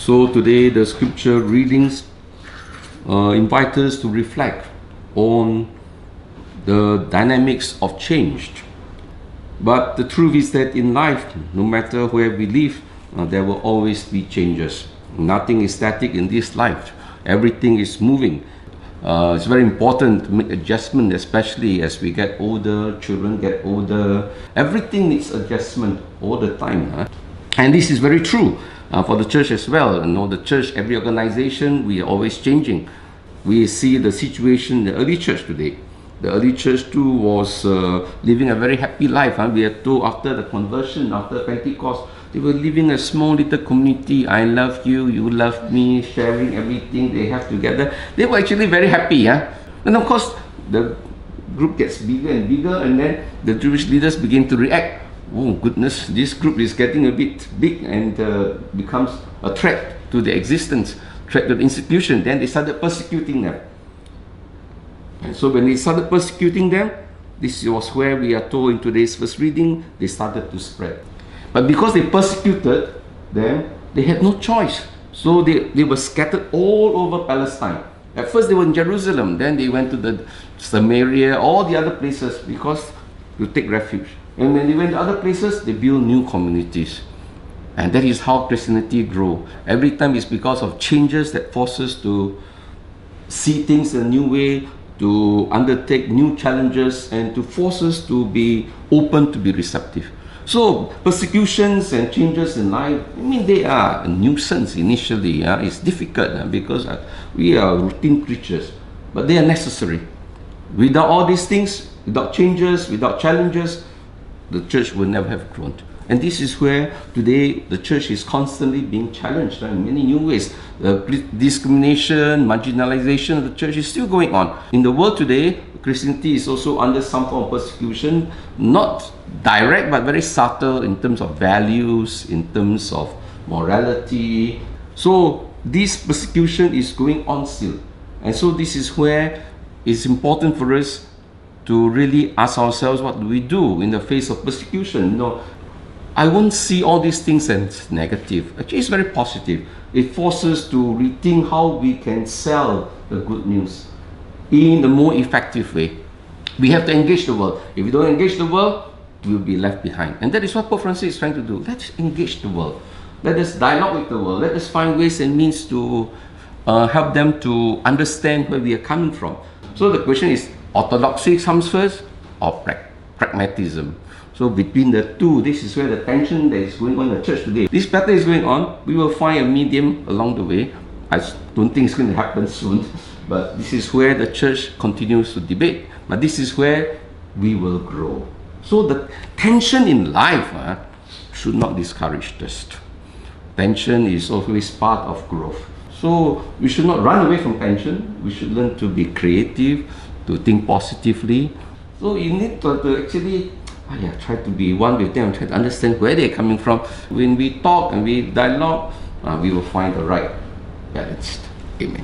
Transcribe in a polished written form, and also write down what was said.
So today the scripture readings invite us to reflect on the dynamics of change. But the truth is that in life, no matter where we live, there will always be changes. Nothing is static in this life. Everything is moving. It's very important to make adjustment, especially as we get older, children get older. Everything needs adjustment all the time. And this is very true for the church as well. The church, every organization, we are always changing. We see the situation in the early church today. The early church too was living a very happy life. We are told after the conversion, after Pentecost, they were living a small little community. I love you, you love me, sharing everything they have together. They were actually very happy. And of course, the group gets bigger and bigger, and then the Jewish leaders begin to react. Oh goodness, this group is getting a bit big and becomes a threat to the existence, threat to the institution. Then they started persecuting them. And so when they started persecuting them, this was where we are told in today's first reading, they started to spread. But because they persecuted them, they had no choice. So they were scattered all over Palestine. At first they were in Jerusalem, then they went to the Samaria, all the other places, because to take refuge. And when they went to other places, they built new communities. And that is how Christianity grew. Every time it's because of changes that force us to see things in a new way, to undertake new challenges, and to force us to be open, to be receptive. So persecutions and changes in life, they are a nuisance initially. It's difficult because we are routine creatures, but they are necessary. Without all these things, without changes, without challenges, the church will never have grown. And this is where today the church is constantly being challenged in many new ways. Discrimination, marginalization of the church is still going on. In the world today, Christianity is also under some form of persecution, not direct but very subtle in terms of values, in terms of morality. So this persecution is going on still. And so this is where it's important for us to really ask ourselves, what do we do in the face of persecution? I won't see all these things as negative. Actually, it's very positive. It forces us to rethink how we can sell the good news in the more effective way. We have to engage the world. If we don't engage the world, we'll be left behind. And that is what Pope Francis is trying to do. Let's engage the world. Let us dialogue with the world. Let us find ways and means to help them to understand where we are coming from. So the question is, orthodoxy comes first or pragmatism? So between the two, this is where the tension that is going on in the church today. This battle is going on. We will find a medium along the way. I don't think it's going to happen soon. But this is where the church continues to debate. But this is where we will grow. So the tension in life should not discourage us. Tension is always part of growth. So we should not run away from tension. We should learn to be creative, to think positively. So you need to actually try to be one with them, try to understand where they're coming from. When we talk and we dialogue, we will find the right balance. Amen.